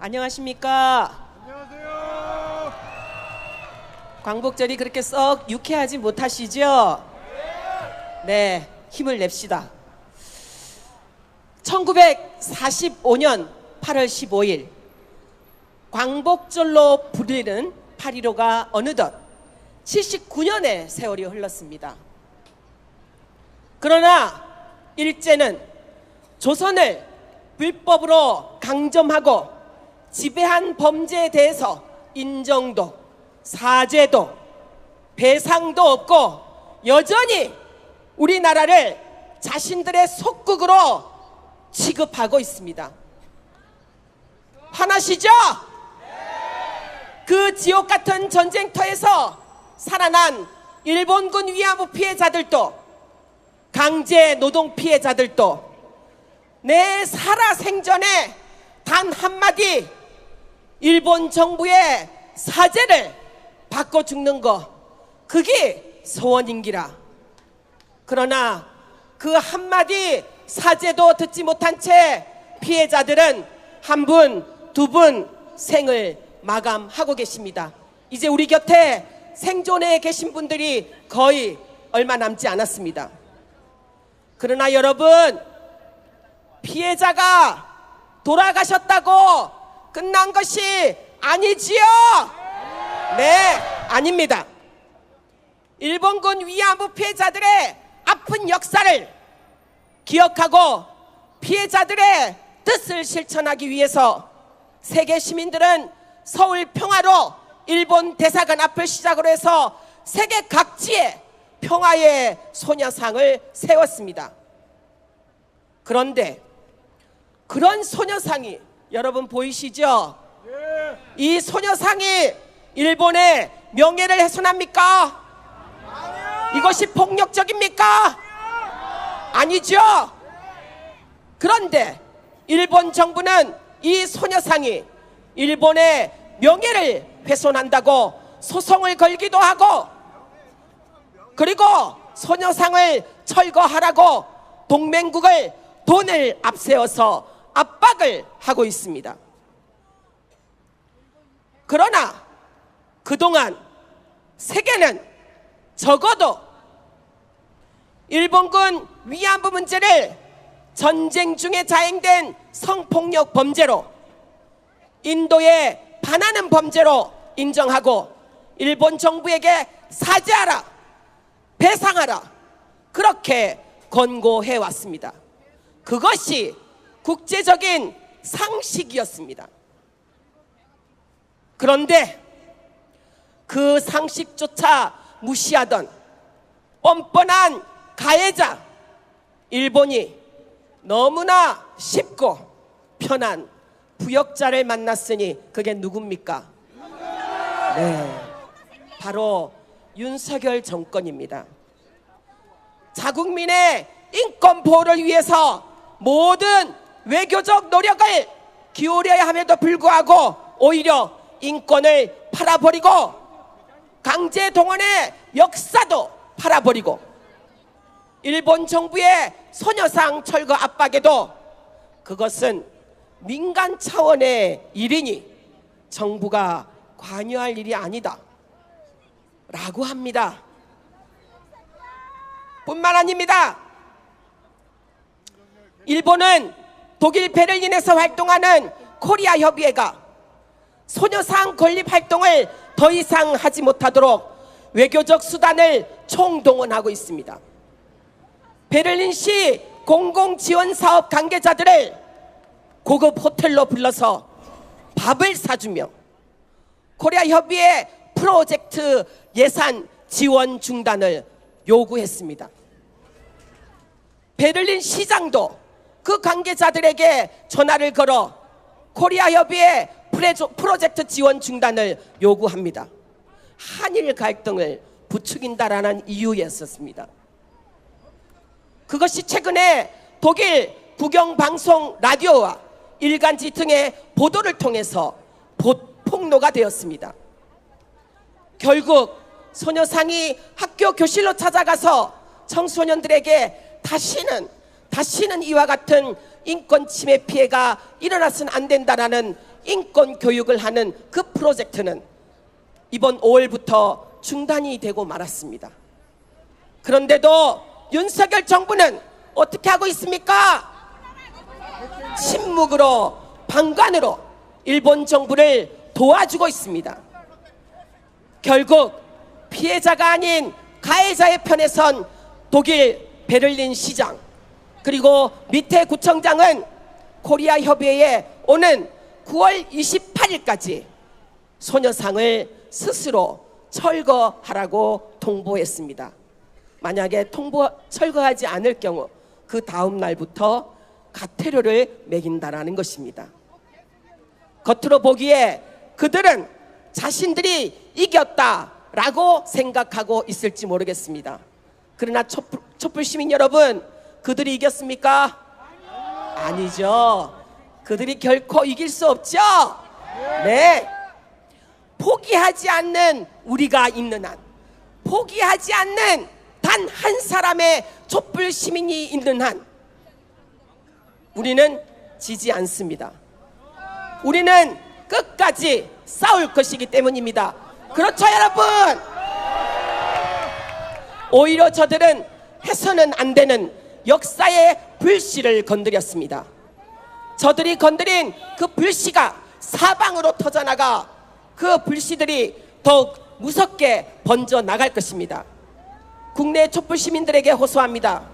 안녕하십니까? 안녕하세요. 광복절이 그렇게 썩 유쾌하지 못하시죠? 네, 힘을 냅시다. 1945년 8월 15일 광복절로 불리는 8.15가 어느덧 79년의 세월이 흘렀습니다. 그러나 일제는 조선을 불법으로 강점하고 지배한 범죄에 대해서 인정도 사죄도 배상도 없고 여전히 우리나라를 자신들의 속국으로 취급하고 있습니다. 화나시죠? 그 지옥 같은 전쟁터에서 살아난 일본군 위안부 피해자들도 강제 노동 피해자들도 내 살아생전에 단 한마디 일본 정부의 사죄를 받고 죽는 거, 그게 소원인기라. 그러나 그 한마디 사죄도 듣지 못한 채 피해자들은 한 분, 두 분 생을 마감하고 계십니다. 이제 우리 곁에 생존해 계신 분들이 거의 얼마 남지 않았습니다. 그러나 여러분, 피해자가 돌아가셨다고 끝난 것이 아니지요? 네, 아닙니다. 일본군 위안부 피해자들의 아픈 역사를 기억하고 피해자들의 뜻을 실천하기 위해서 세계 시민들은 서울 평화로 일본 대사관 앞을 시작으로 해서 세계 각지에 평화의 소녀상을 세웠습니다. 그런데 그런 소녀상이 여러분 보이시죠? 이 소녀상이 일본의 명예를 훼손합니까? 이것이 폭력적입니까? 아니죠. 그런데 일본 정부는 이 소녀상이 일본의 명예를 훼손한다고 소송을 걸기도 하고, 그리고 소녀상을 철거하라고 동맹국을 돈을 앞세워서 압박을 하고 있습니다. 그러나 그동안 세계는 적어도 일본군 위안부 문제를 전쟁 중에 자행된 성폭력 범죄로, 인도에 반하는 범죄로 인정하고 일본 정부에게 사죄하라, 배상하라, 그렇게 권고해 왔습니다. 그것이 국제적인 상식이었습니다. 그런데 그 상식조차 무시하던 뻔뻔한 가해자 일본이 너무나 쉽고 편한 부역자를 만났으니 그게 누굽니까? 네, 바로 윤석열 정권입니다. 자국민의 인권 보호를 위해서 모든 외교적 노력을 기울여야 함에도 불구하고 오히려 인권을 팔아버리고 강제 동원의 역사도 팔아버리고 일본 정부의 소녀상 철거 압박에도 그것은 민간 차원의 일이니 정부가 관여할 일이 아니다 라고 합니다. 뿐만 아닙니다. 일본은 독일 베를린에서 활동하는 코리아 협의회가 소녀상 건립 활동을 더 이상 하지 못하도록 외교적 수단을 총동원하고 있습니다. 베를린시 공공지원사업 관계자들을 고급 호텔로 불러서 밥을 사주며 코리아 협의회 프로젝트 예산 지원 중단을 요구했습니다. 베를린 시장도 그 관계자들에게 전화를 걸어 코리아 협의회 프로젝트 지원 중단을 요구합니다. 한일 갈등을 부추긴다라는 이유였었습니다. 그것이 최근에 독일 국영방송 라디오와 일간지 등의 보도를 통해서 폭로가 되었습니다. 결국 소녀상이 학교 교실로 찾아가서 청소년들에게 다시는 이와 같은 인권 침해 피해가 일어나서는 안 된다라는 인권 교육을 하는 그 프로젝트는 이번 5월부터 중단이 되고 말았습니다. 그런데도 윤석열 정부는 어떻게 하고 있습니까? 침묵으로 방관으로 일본 정부를 도와주고 있습니다. 결국 피해자가 아닌 가해자의 편에 선 독일 베를린 시장 그리고 밑에 구청장은 코리아 협의회에 오는 9월 28일까지 소녀상을 스스로 철거하라고 통보했습니다. 만약에 철거하지 않을 경우 그 다음 날부터 가태료를 매긴다라는 것입니다. 겉으로 보기에 그들은 자신들이 이겼다라고 생각하고 있을지 모르겠습니다. 그러나 촛불 시민 여러분, 그들이 이겼습니까? 아니죠. 그들이 결코 이길 수 없죠. 네. 포기하지 않는 우리가 있는 한, 포기하지 않는 단 한 사람의 촛불 시민이 있는 한, 우리는 지지 않습니다. 우리는 끝까지 싸울 것이기 때문입니다. 그렇죠, 여러분? 오히려 저들은 해서는 안 되는 역사의 불씨를 건드렸습니다. 저들이 건드린 그 불씨가 사방으로 터져나가 그 불씨들이 더욱 무섭게 번져 나갈 것입니다. 국내 촛불 시민들에게 호소합니다.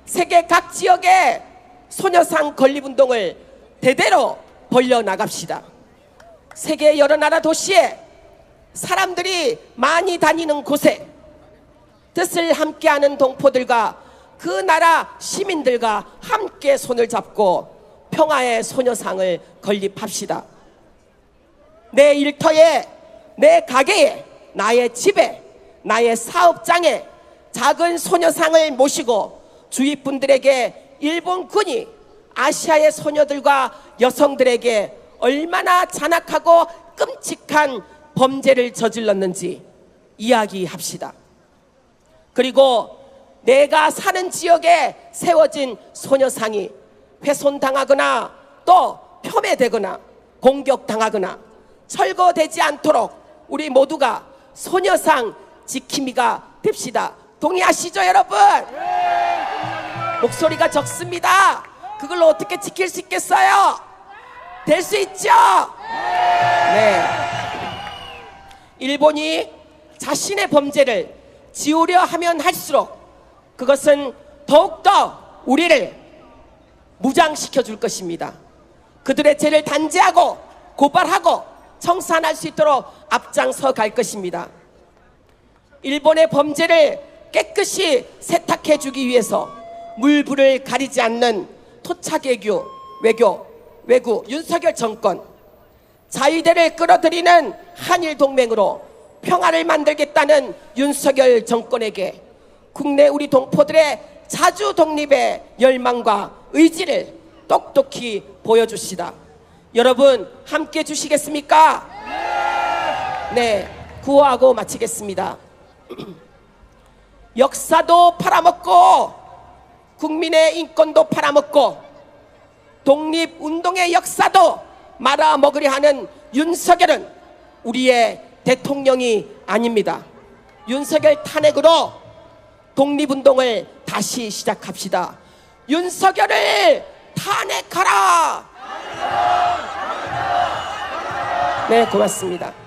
세계 각 지역의 소녀상 건립운동을 대대로 벌려나갑시다. 세계 여러 나라 도시에 사람들이 많이 다니는 곳에 뜻을 함께하는 동포들과 그 나라 시민들과 함께 손을 잡고 평화의 소녀상을 건립합시다. 내 일터에, 내 가게에, 나의 집에, 나의 사업장에 작은 소녀상을 모시고 주위 분들에게 일본군이 아시아의 소녀들과 여성들에게 얼마나 잔악하고 끔찍한 범죄를 저질렀는지 이야기합시다. 그리고 내가 사는 지역에 세워진 소녀상이 훼손당하거나 또 폄훼되거나 공격당하거나 철거되지 않도록 우리 모두가 소녀상 지킴이가 됩시다. 동의하시죠, 여러분? 목소리가 적습니다. 그걸 어떻게 지킬 수 있겠어요? 될 수 있죠? 네. 일본이 자신의 범죄를 지우려 하면 할수록 그것은 더욱더 우리를 무장시켜 줄 것입니다. 그들의 죄를 단죄하고 고발하고 청산할 수 있도록 앞장서 갈 것입니다. 일본의 범죄를 깨끗이 세탁해 주기 위해서 물불을 가리지 않는 토착외교 외구 윤석열 정권, 자위대를 끌어들이는 한일 동맹으로 평화를 만들겠다는 윤석열 정권에게 국내 우리 동포들의 자주 독립의 열망과 의지를 똑똑히 보여주시다. 여러분 함께 주시겠습니까? 네, 구호하고 마치겠습니다. 역사도 팔아먹고 국민의 인권도 팔아먹고 독립운동의 역사도 말아먹으려 하는 윤석열은 우리의 대통령이 아닙니다. 윤석열 탄핵으로 독립운동을 다시 시작합시다. 윤석열을 탄핵하라. 네, 고맙습니다.